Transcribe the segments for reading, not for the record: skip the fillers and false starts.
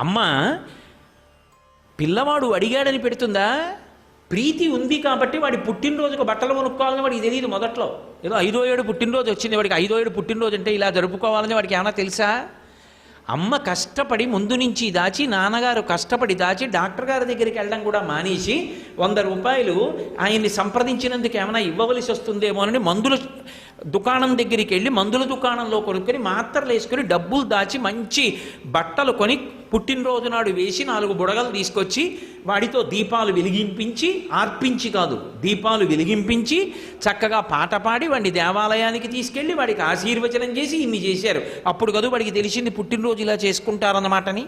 అమ్మ పిల్లవాడు అడిగాడని పెడుతుందా? ప్రీతి ఉంది కాబట్టి వాడి పుట్టినరోజుకు బట్టలు కొనుక్కోవాలని వాడికి తెలియదు మొదట్లో. ఏదో 5వ ఏడు పుట్టినరోజు వచ్చింది, వాడికి 5వ ఏడు పుట్టినరోజు అంటే ఇలా జరుపుకోవాలని వాడికి ఏమైనా తెలుసా? అమ్మ కష్టపడి ముందు నుంచి దాచి, నాన్నగారు కష్టపడి దాచి, డాక్టర్ గారి దగ్గరికి వెళ్ళడం కూడా మానేసి 100 రూపాయలు ఆయన్ని సంప్రదించినందుకు ఏమైనా ఇవ్వవలసి వస్తుందేమోనని మందుల దుకాణం దగ్గరికి వెళ్ళి మందుల దుకాణంలో కొనుక్కొని మాత్రలు వేసుకొని డబ్బులు దాచి మంచి బట్టలు కొని పుట్టినరోజు నాడు వేసి 4 బుడగలు తీసుకొచ్చి వాడితో దీపాలు వెలిగింపించి, ఆర్పించి కాదు దీపాలు వెలిగింపించి చక్కగా పాట పాడి వాడిని దేవాలయానికి తీసుకెళ్ళి వాడికి ఆశీర్వచనం చేసి ఇన్ని చేశారు. అప్పుడు కదా వాడికి తెలిసింది పుట్టినరోజు ఇలా చేసుకుంటారన్నమాటని.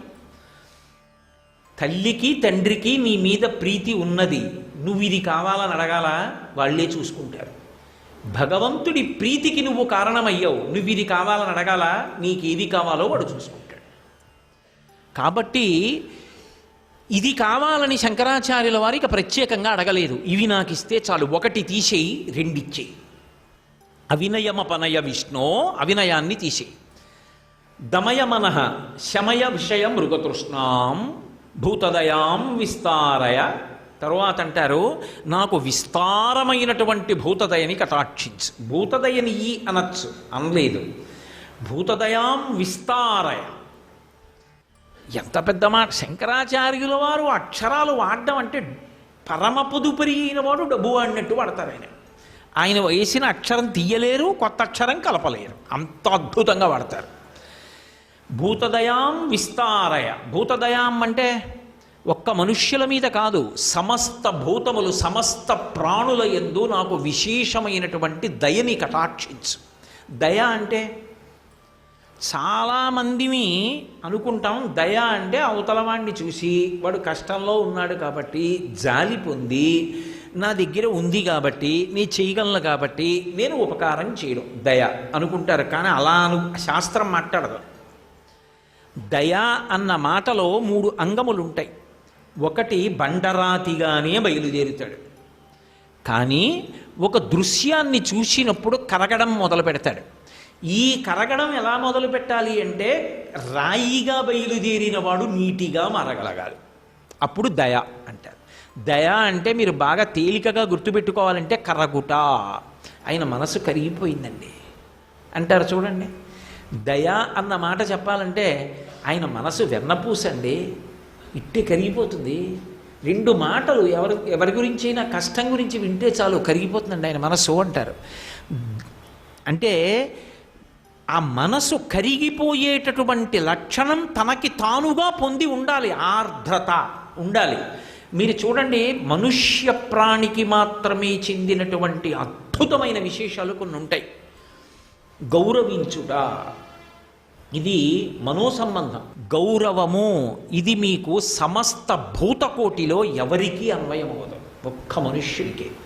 తల్లికి తండ్రికి నీ మీద ప్రీతి ఉన్నది, నువ్వు ఇది కావాలని అడగాలా? వాళ్ళే చూసుకుంటారు. భగవంతుడి ప్రీతికి నువ్వు కారణమయ్యావు, నువ్వు ఇది కావాలని అడగాల? నీకు ఏది కావాలో వాడు చూసుకుంటాడు. కాబట్టి ఇది కావాలని శంకరాచార్యుల వారికి ప్రత్యేకంగా అడగలేదు. ఇవి నాకు ఇస్తే చాలు, 1 తీసేయి 2 ఇచ్చేయి. అవినయమపనయ విష్ణో, అవినయాన్ని తీసేయి. దమయమనః శమయ విషయ మృగతృష్ణాం భూతదయాం విస్తారయ. తరువాత అంటారు, నాకు విస్తారమైనటువంటి భూతదయని కటాక్షించు. భూతదయని ఈ అనొచ్చు, అనలేదు. భూతదయాం విస్తారయ. ఎంత పెద్ద మాట! శంకరాచార్యుల వారు అక్షరాలు వాడడం అంటే పరమ పొదుపరి అయిన వాడు డబ్బు వాడినట్టు వాడతారు. ఆయన వేసిన అక్షరం తీయలేరు, కొత్త అక్షరం కలపలేరు, అంత అద్భుతంగా వాడతారు. భూతదయాం విస్తారయ. భూతదయాం అంటే ఒక్క మనుష్యుల మీద కాదు, సమస్త భూతములు సమస్త ప్రాణుల యందు నాకు విశేషమైనటువంటి దయని కటాక్షించు. దయ అంటే చాలామందిని అనుకుంటాం, దయ అంటే అవతలవాడిని చూసి వాడు కష్టంలో ఉన్నాడు కాబట్టి జాలి పొంది నా దగ్గర ఉంది కాబట్టి నేను చేయగలను కాబట్టి నేను ఉపకారం చేయడం దయ అనుకుంటారు. కానీ అలా శాస్త్రం మాట్లాడదు. దయ అన్న మాటలో 3 అంగములు ఉంటాయి. ఒకటి బండరాతిగానే బయలుదేరుతాడు, కానీ ఒక దృశ్యాన్ని చూసినప్పుడు కరగడం మొదలు పెడతాడు. ఈ కరగడం ఎలా మొదలు పెట్టాలి అంటే రాయిగా బయలుదేరిన వాడు నీటిగా మారగలగాలి, అప్పుడు దయ అంటారు. దయ అంటే మీరు బాగా తేలికగా గుర్తుపెట్టుకోవాలంటే కరగుట. ఆయన మనసు కరిగిపోయిందండి అంటారు చూడండి. దయ అన్న మాట చెప్పాలంటే ఆయన మనసు వెన్నపూసండి, ఇట్టే కరిగిపోతుంది. 2 మాటలు ఎవరి గురించి అయినా కష్టం గురించి వింటే చాలు కరిగిపోతుందండి ఆయన మనసు అంటారు. అంటే ఆ మనసు కరిగిపోయేటటువంటి లక్షణం తనకి తానుగా పొంది ఉండాలి, ఆర్ద్రత ఉండాలి. మీరు చూడండి, మనుష్య ప్రాణికి మాత్రమే చెందినటువంటి అద్భుతమైన విశేషాలు కొన్ని ఉంటాయి. గౌరవించుట, ఇది మనోసంబంధం. గౌరవము ఇది మీకు సమస్త భూతకోటిలో ఎవరికీ అన్వయం అవ్వదు, ఒక్క మనుష్యుడికే.